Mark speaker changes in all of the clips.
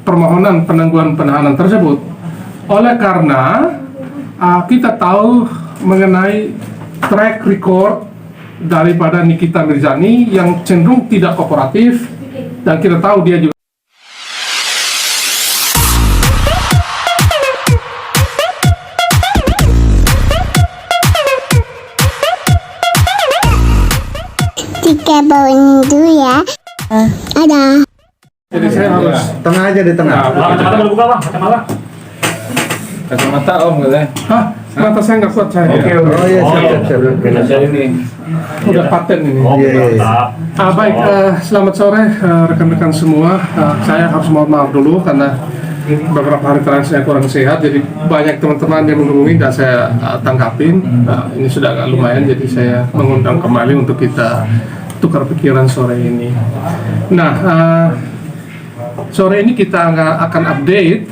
Speaker 1: permohonan penangguhan penahanan tersebut. Oleh karena kita tahu mengenai track record daripada Nikita Mirzani yang cenderung tidak kooperatif, dan kita tahu dia juga
Speaker 2: Tiga bawain dulu ya. Ada.
Speaker 1: jadi saya harus
Speaker 3: Tengah aja di tengah.
Speaker 4: Kacamata boleh buka, Bang. Kacamata.
Speaker 5: Kacamata Om katanya.
Speaker 1: Hah? Mata saya nggak kuat saya.
Speaker 3: Oh iya, siap.
Speaker 5: Saya ini.
Speaker 1: Udah paten ini.
Speaker 4: Oh,
Speaker 3: Iya, iya.
Speaker 4: mantap.
Speaker 1: Baik, selamat sore rekan-rekan semua. Saya harus mohon maaf dulu karena beberapa hari terakhir saya kurang sehat, jadi banyak teman-teman yang menghubungi dan saya tanggapin. Ini sudah agak lumayan, jadi saya mengundang kembali untuk kita tukar pikiran sore ini. Nah, sore ini kita akan update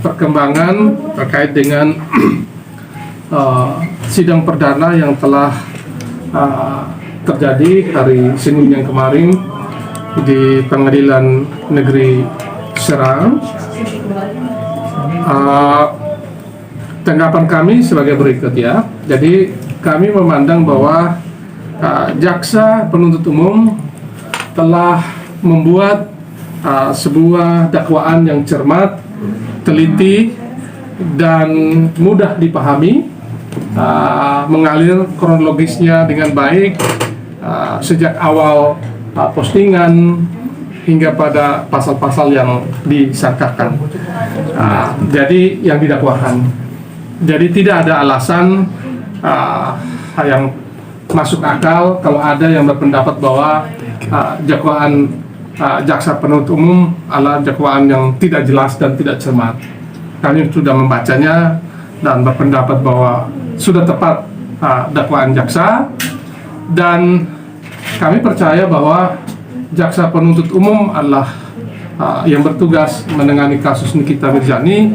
Speaker 1: perkembangan terkait dengan sidang perdana yang telah terjadi hari Senin yang kemarin di Pengadilan Negeri Serang. Tanggapan kami sebagai berikut ya. Jadi kami memandang bahwa jaksa penuntut umum telah membuat sebuah dakwaan yang cermat, teliti, dan mudah dipahami, mengalir kronologisnya dengan baik sejak awal postingan hingga pada pasal-pasal yang disangkakan. Jadi yang didakwakan. Jadi tidak ada alasan yang masuk akal kalau ada yang berpendapat bahwa dakwaan jaksa penuntut umum adalah dakwaan yang tidak jelas dan tidak cermat. Kami sudah membacanya dan berpendapat bahwa sudah tepat dakwaan jaksa, dan kami percaya bahwa jaksa penuntut umum adalah yang bertugas menangani kasus Nikita Mirzani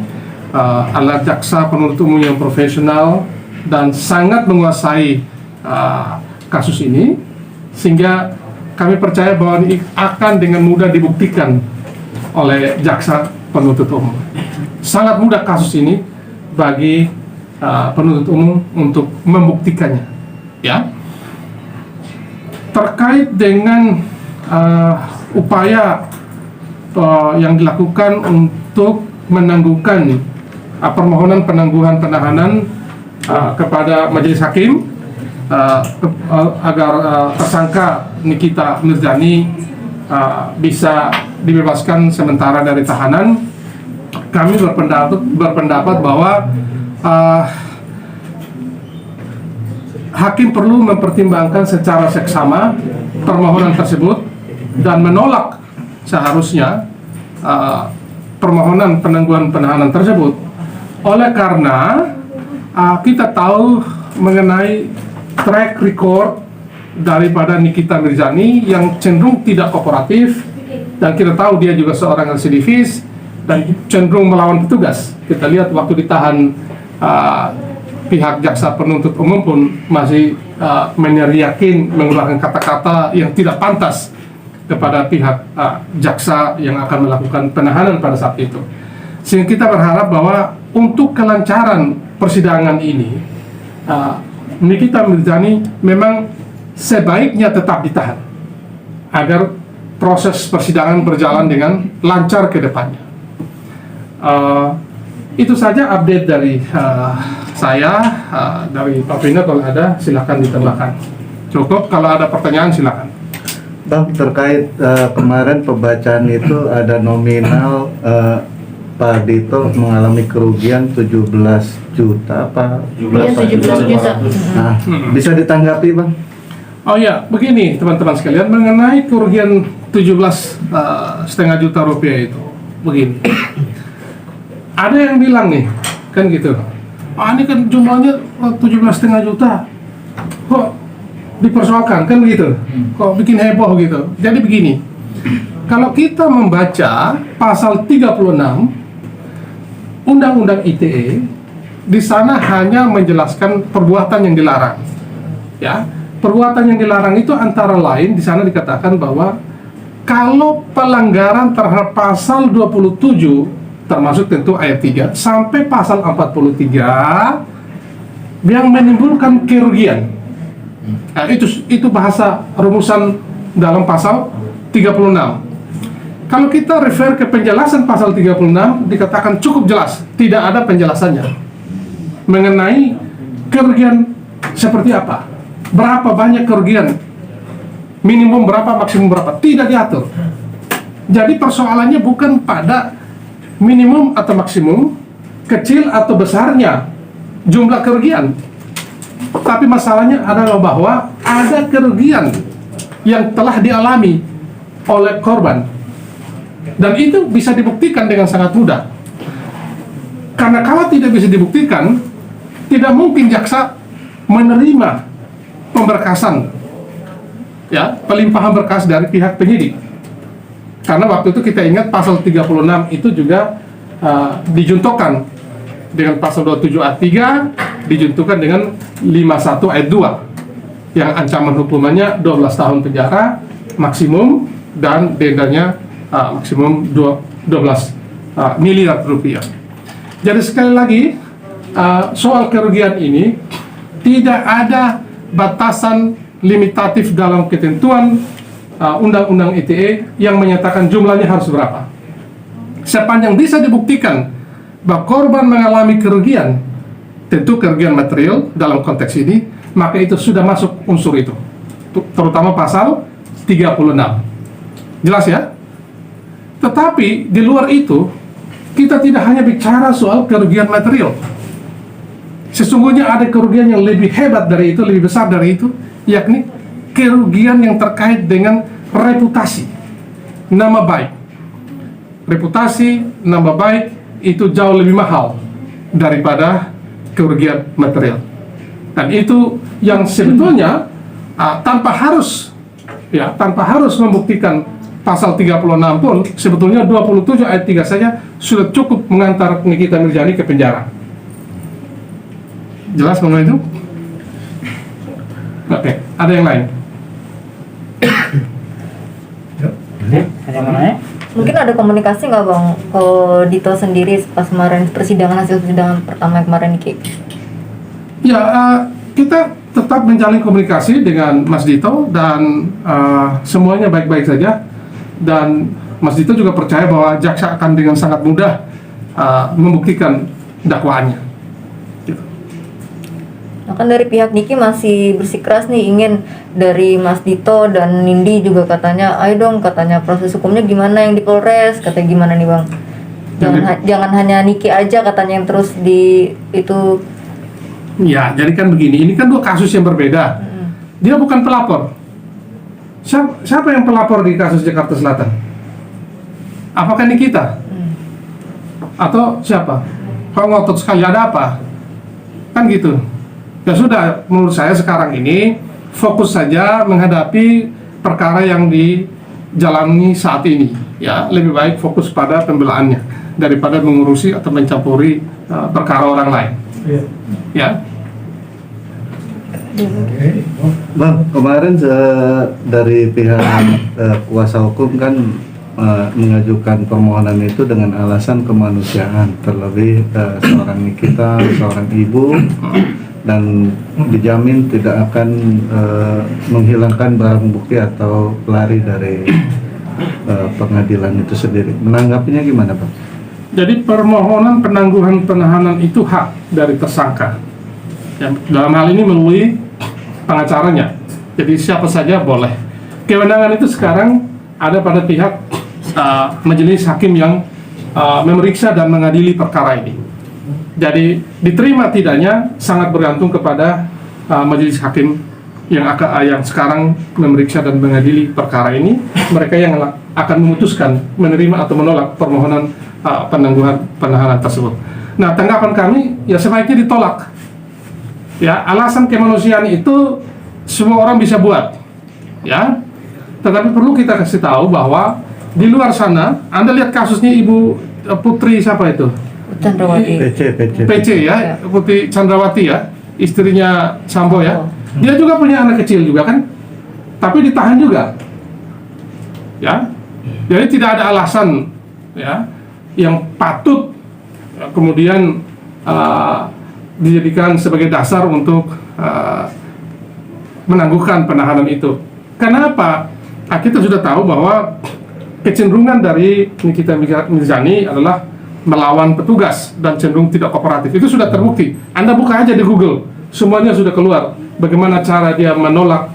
Speaker 1: adalah jaksa penuntut umum yang profesional dan sangat menguasai kasus ini, sehingga kami percaya bahwa ini akan dengan mudah dibuktikan oleh jaksa penuntut umum. Sangat mudah kasus ini bagi penuntut umum untuk membuktikannya, ya. Terkait dengan upaya yang dilakukan untuk menangguhkan permohonan penangguhan penahanan kepada majelis hakim agar tersangka Nikita Mirzani bisa dibebaskan sementara dari tahanan, kami berpendapat bahwa hakim perlu mempertimbangkan secara seksama permohonan tersebut dan menolak seharusnya permohonan penangguhan penahanan tersebut. Oleh karena kita tahu mengenai track record daripada Nikita Mirzani yang cenderung tidak kooperatif, dan kita tahu dia juga seorang residivis dan cenderung melawan petugas. Kita lihat waktu ditahan, pihak jaksa penuntut umum pun masih meneriakin, mengeluarkan kata-kata yang tidak pantas kepada pihak jaksa yang akan melakukan penahanan pada saat itu. Sehingga kita berharap bahwa untuk kelancaran persidangan ini, Nikita Mirzani memang sebaiknya tetap ditahan agar proses persidangan berjalan dengan lancar ke depannya. Itu saja update dari saya. Dari Pak Vina, kalau ada silakan ditambahkan. Cukup, kalau ada pertanyaan silakan.
Speaker 3: Bang, terkait kemarin pembacaan itu ada nominal Pak Dito mengalami kerugian 17 juta apa?
Speaker 6: Iya, 17 juta.
Speaker 3: Nah, bisa ditanggapi, Bang?
Speaker 1: Oh ya, begini teman-teman sekalian, mengenai kerugian 17,5 juta rupiah itu, begini. Ada yang bilang nih, kan gitu, ini kan jumlahnya 17,5 juta, kok dipersoalkan, kan begitu, kok bikin heboh gitu. Jadi begini, kalau kita membaca pasal 36 Undang-Undang ITE, di sana hanya menjelaskan perbuatan yang dilarang, ya. Perbuatan yang dilarang itu antara lain di sana dikatakan bahwa kalau pelanggaran terhadap pasal 27 termasuk tentu ayat 3 sampai pasal 43 yang menimbulkan kerugian. Nah, itu bahasa rumusan dalam pasal 36. Kalau kita refer ke penjelasan pasal 36 dikatakan cukup jelas, tidak ada penjelasannya mengenai kerugian seperti apa, berapa banyak kerugian, minimum berapa, maksimum berapa, tidak diatur. Jadi persoalannya bukan pada minimum atau maksimum, kecil atau besarnya jumlah kerugian, tapi masalahnya adalah bahwa ada kerugian yang telah dialami oleh korban, dan itu bisa dibuktikan dengan sangat mudah. Karena kalau tidak bisa dibuktikan, tidak mungkin jaksa menerima pemberkasan, ya, pelimpahan berkas dari pihak penyidik. Karena waktu itu kita ingat pasal 36 itu juga dijuntukkan dengan pasal 27 ayat 3, dijuntukkan dengan 51 ayat 2 yang ancaman hukumannya 12 tahun penjara maksimum dan dendanya maksimum 12 miliar rupiah. Jadi sekali lagi, soal kerugian ini tidak ada batasan limitatif dalam ketentuan Undang-Undang ITE yang menyatakan jumlahnya harus berapa. Sepanjang bisa dibuktikan bahwa korban mengalami kerugian, tentu kerugian material dalam konteks ini, maka itu sudah masuk unsur itu, terutama pasal 36. Jelas ya? Tetapi di luar itu, kita tidak hanya bicara soal kerugian material. Sesungguhnya ada kerugian yang lebih hebat dari itu, lebih besar dari itu, yakni kerugian yang terkait dengan reputasi, nama baik. Reputasi, nama baik itu jauh lebih mahal daripada kerugian material. Dan itu yang sebetulnya tanpa harus membuktikan pasal 36 pun, sebetulnya 27 ayat 3 saja sudah cukup mengantar Nikita Mirzani ke penjara. Jelas mengenai itu? Oke, ada yang lain?
Speaker 4: Ada yang mau nanya?
Speaker 6: Mungkin ada komunikasi nggak Bang ke Dito sendiri pas kemarin hasil persidangan pertama kemarin Ki?
Speaker 1: Ya, kita tetap menjalin komunikasi dengan Mas Dito dan semuanya baik-baik saja, dan Mas Dito juga percaya bahwa jaksa akan dengan sangat mudah membuktikan dakwaannya.
Speaker 6: Nah, kan dari pihak Niki masih bersikeras nih ingin dari Mas Dito dan Nindi juga katanya, ayo dong katanya proses hukumnya gimana yang di Polres, katanya gimana nih Bang? Jangan hanya Niki aja katanya yang terus di itu.
Speaker 1: Ya, jadi kan begini, ini kan dua kasus yang berbeda. Dia bukan pelapor. Siapa yang pelapor di kasus Jakarta Selatan? Apakah Nikita? Atau siapa? Kalau ngotot sekali, ada apa? Kan gitu. Ya sudah, menurut saya sekarang ini fokus saja menghadapi perkara yang dijalani saat ini. Ya, lebih baik fokus pada pembelaannya daripada mengurusi atau mencampuri perkara orang lain. Ya.
Speaker 3: Bang, kemarin dari pihak kuasa hukum kan mengajukan permohonan itu dengan alasan kemanusiaan, terlebih seorang Nikita, seorang ibu, dan dijamin tidak akan menghilangkan barang bukti atau lari dari pengadilan itu sendiri. Menanggapinya gimana, Pak?
Speaker 1: Jadi permohonan penangguhan penahanan itu hak dari tersangka. Ya, dalam hal ini melalui pengacaranya. Jadi siapa saja boleh. Kewenangan itu sekarang ada pada pihak majelis hakim yang memeriksa dan mengadili perkara ini. Jadi diterima tidaknya sangat bergantung kepada majelis hakim yang sekarang memeriksa dan mengadili perkara ini. Mereka yang akan memutuskan menerima atau menolak permohonan penangguhan penahanan tersebut. Nah, tanggapan kami ya sebaiknya ditolak. Ya, alasan kemanusiaan itu semua orang bisa buat, ya. Tetapi perlu kita kasih tahu bahwa di luar sana, Anda lihat kasusnya Ibu Putri siapa itu?
Speaker 6: Chandrawati.
Speaker 1: PC ya, Putri Chandrawati ya, istrinya Sambo ya. Dia juga punya anak kecil juga kan, tapi ditahan juga, ya. Jadi tidak ada alasan ya yang patut kemudian dijadikan sebagai dasar untuk menangguhkan penahanan itu. Kenapa? Kita sudah tahu bahwa kecenderungan dari Nikita Mirzani adalah melawan petugas dan cenderung tidak kooperatif. Itu sudah terbukti. Anda buka aja di Google, semuanya sudah keluar. Bagaimana cara dia menolak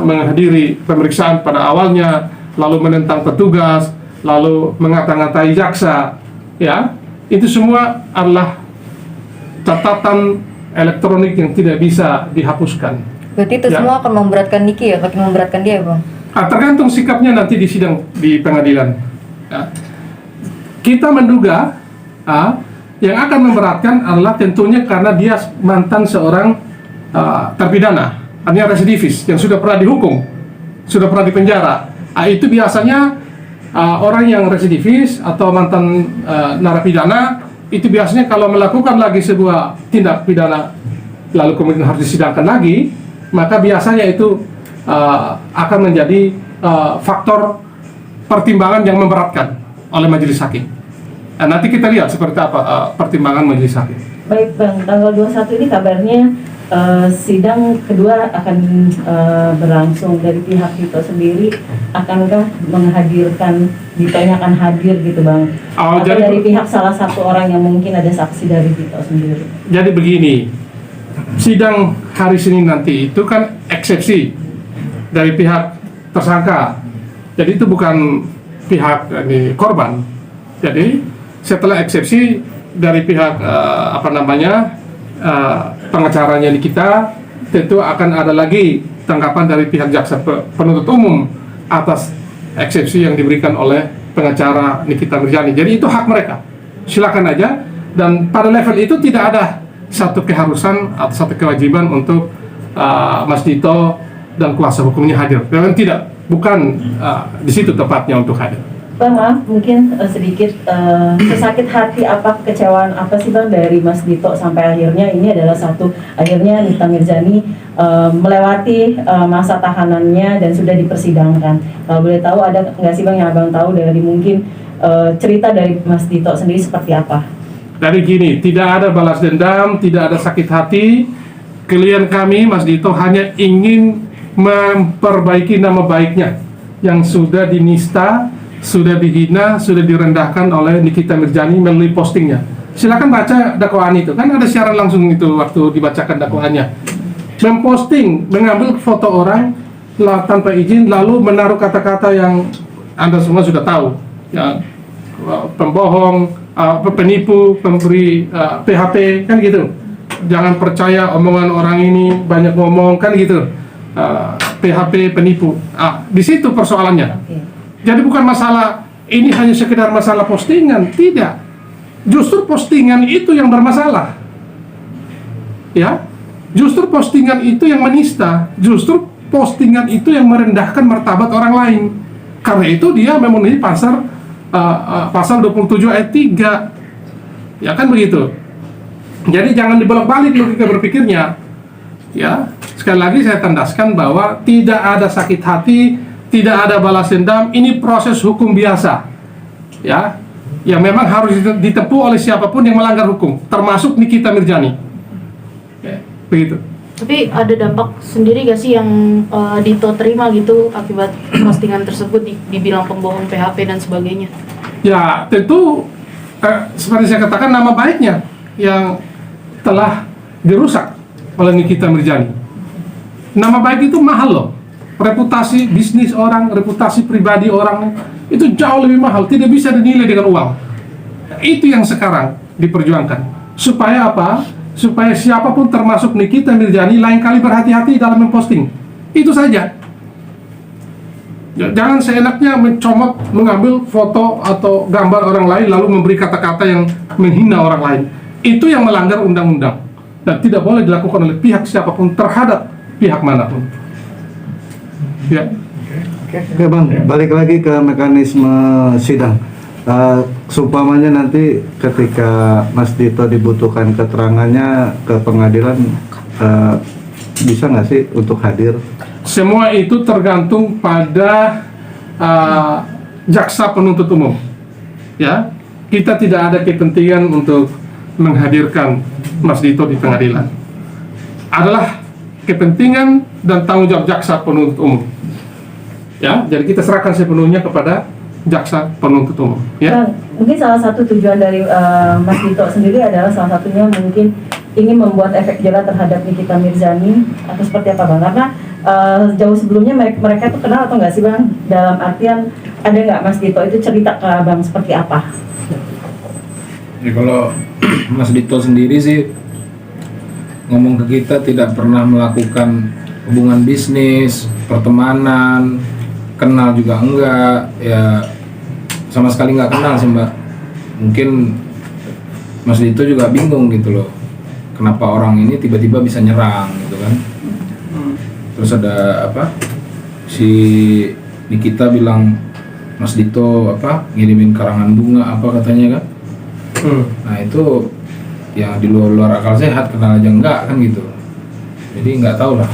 Speaker 1: menghadiri pemeriksaan pada awalnya, lalu menentang petugas, lalu mengata-ngatai jaksa, ya. Itu semua adalah catatan elektronik yang tidak bisa dihapuskan.
Speaker 6: Berarti itu
Speaker 1: Ya.
Speaker 6: semua akan memberatkan Niki ya, makin memberatkan dia, Bang.
Speaker 1: Tergantung sikapnya nanti di sidang di pengadilan. Ya. Kita menduga yang akan memberatkan adalah tentunya karena dia mantan seorang terpidana, artinya residivis yang sudah pernah dihukum, sudah pernah dipenjara. Itu biasanya orang yang residivis atau mantan narapidana itu biasanya kalau melakukan lagi sebuah tindak pidana lalu kemudian harus disidangkan lagi, maka biasanya itu akan menjadi faktor pertimbangan yang memberatkan oleh majelis hakim. Nah, nanti kita lihat seperti apa pertimbangan majelis hakim.
Speaker 7: Baik Bang, tanggal 21 ini kabarnya sidang kedua akan berlangsung. Dari pihak Dito sendiri akankah menghadirkan, Ditonya akan hadir gitu Bang? Atau dari pihak salah satu orang yang mungkin ada saksi dari Dito sendiri? Jadi
Speaker 1: begini, sidang hari Senin nanti itu kan eksepsi dari pihak tersangka. Jadi itu bukan pihak korban. Jadi setelah eksepsi dari pihak pengacaranya di kita, tentu akan ada lagi tanggapan dari pihak jaksa penuntut umum atas eksepsi yang diberikan oleh pengacara Nikita Mirzani. Jadi itu hak mereka, silakan aja. Dan pada level itu tidak ada satu keharusan atau satu kewajiban untuk Mas Dito dan kuasa hukumnya hadir. Memang tidak, bukan di situ tepatnya untuk hadir.
Speaker 7: Bang, maaf mungkin sedikit sesakit hati apa, kekecewaan apa sih Bang dari Mas Dito sampai akhirnya ini adalah akhirnya Nikita Mirzani melewati masa tahanannya dan sudah dipersidangkan. Kalau boleh tahu ada nggak sih Bang yang Abang tahu dari mungkin cerita dari Mas Dito sendiri seperti apa?
Speaker 1: Dari gini, tidak ada balas dendam, tidak ada sakit hati. Klien kami, Mas Dito, hanya ingin memperbaiki nama baiknya yang sudah dinista, sudah dihina, sudah direndahkan oleh Nikita Mirzani melalui postingnya. Silakan baca dakwaan itu, kan ada siaran langsung itu waktu dibacakan dakwaannya. Memposting, mengambil foto orang tanpa izin, lalu menaruh kata-kata yang Anda semua sudah tahu, ya, pembohong, penipu, pemberi PHP, kan gitu. Jangan percaya omongan orang ini, banyak ngomong, kan gitu. PHP, penipu. Di situ persoalannya.
Speaker 7: Okay.
Speaker 1: Jadi bukan masalah ini hanya sekedar masalah postingan, tidak. Justru postingan itu yang bermasalah. Ya. Justru postingan itu yang menista, justru postingan itu yang merendahkan martabat orang lain. Karena itu dia memenuhi pasal 27 ayat 3. Ya kan begitu. Jadi jangan dibolak-balik logika berpikirnya. Ya, sekali lagi saya tandaskan bahwa tidak ada sakit hati, tidak ada balas dendam, ini proses hukum biasa. Ya, yang memang harus ditempuh oleh siapapun yang melanggar hukum, termasuk Nikita Mirzani. Ya, begitu.
Speaker 8: Tapi ada dampak sendiri gak sih yang Dito terima gitu akibat postingan tersebut dibilang pembohong, PHP dan sebagainya?
Speaker 1: Ya, tentu seperti saya katakan nama baiknya yang telah dirusak oleh Nikita Mirzani. Nama baik itu mahal loh. Reputasi bisnis orang, reputasi pribadi orang itu jauh lebih mahal, tidak bisa dinilai dengan uang. Itu yang sekarang diperjuangkan. Supaya apa? Supaya siapapun termasuk Nikita Mirzani lain kali berhati-hati dalam memposting. Itu saja. Jangan seenaknya mencomot, mengambil foto atau gambar orang lain lalu memberi kata-kata yang menghina orang lain. Itu yang melanggar undang-undang dan tidak boleh dilakukan oleh pihak siapapun terhadap pihak manapun. Ya.
Speaker 3: Oke Bang, balik lagi ke mekanisme sidang. Seumpamanya nanti ketika Mas Dito dibutuhkan keterangannya ke pengadilan, bisa nggak sih untuk hadir?
Speaker 1: Semua itu tergantung pada jaksa penuntut umum. Ya, kita tidak ada kepentingan untuk menghadirkan Mas Dito di pengadilan. Adalah kepentingan dan tanggung jawab jaksa penuntut umum. Ya, jadi kita serahkan sepenuhnya kepada jaksa penuntut umum. Ya.
Speaker 7: Bang, mungkin salah satu tujuan dari Mas Dito sendiri adalah salah satunya mungkin ingin membuat efek jerah terhadap Nikita Mirzani atau seperti apa Bang? Karena jauh sebelumnya mereka tuh kenal atau nggak sih Bang? Dalam artian ada nggak Mas Dito itu cerita ke Abang seperti apa?
Speaker 5: Ya kalau Mas Dito sendiri sih ngomong ke kita tidak pernah melakukan hubungan bisnis, pertemanan, kenal juga enggak, ya sama sekali nggak kenal sih Mbak. Mungkin Mas Dito juga bingung gitu loh, kenapa orang ini tiba-tiba bisa nyerang gitu kan. Terus ada apa, si Nikita bilang Mas Dito apa ngirimin karangan bunga apa katanya kan. Nah itu yang di luar akal sehat, kenal aja enggak kan gitu. Jadi nggak tahu lah,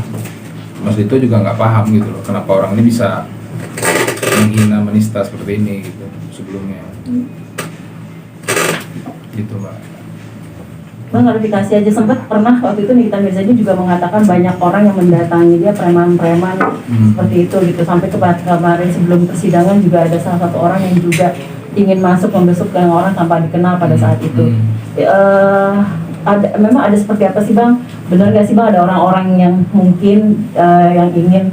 Speaker 5: Mas Dito juga nggak paham gitu loh kenapa orang ini bisa menghina menista seperti ini gitu sebelumnya. Gitu Mbak.
Speaker 7: Bang, klarifikasi aja, sempat pernah waktu itu Nikita Mirzani juga mengatakan banyak orang yang mendatangi dia, preman-preman seperti itu gitu. Sampai kemarin sebelum persidangan juga ada salah satu orang yang juga ingin masuk membesuk ke orang tanpa dikenal pada saat itu. Memang ada seperti apa sih Bang? Benar gak sih Bang ada orang-orang yang mungkin yang ingin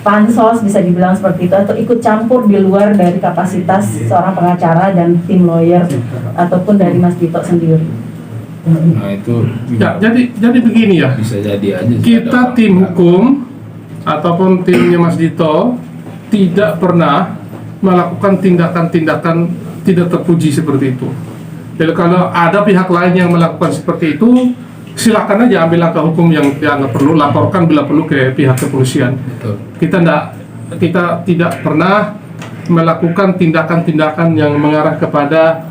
Speaker 7: pansos bisa dibilang seperti itu atau ikut campur di luar dari kapasitas seorang pengacara dan tim lawyer ataupun dari Mas Dito sendiri?
Speaker 5: Nah itu
Speaker 1: Ya, jadi begini ya.
Speaker 5: bisa jadi aja sih
Speaker 1: Kita
Speaker 5: ada
Speaker 1: tim
Speaker 5: orang-
Speaker 1: hukum ataupun timnya Mas Dito tidak pernah melakukan tindakan-tindakan tidak terpuji seperti itu. Jadi kalau ada pihak lain yang melakukan seperti itu, silakan aja ambil langkah hukum yang dianggap perlu, laporkan bila perlu ke pihak kepolisian.
Speaker 5: Betul.
Speaker 1: Kita tidak pernah melakukan tindakan-tindakan yang mengarah kepada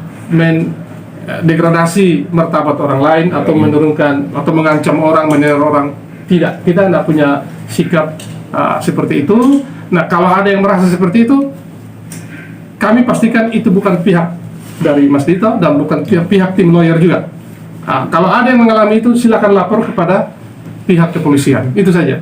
Speaker 1: degradasi martabat orang lain atau menurunkan atau mengancam orang, meneror orang. Tidak, kita tidak punya sikap seperti itu. Nah, kalau ada yang merasa seperti itu, kami pastikan itu bukan pihak dari Mas Dito dan bukan pihak tim lawyer juga. Nah, kalau ada yang mengalami itu, silakan lapor kepada pihak kepolisian. Itu saja.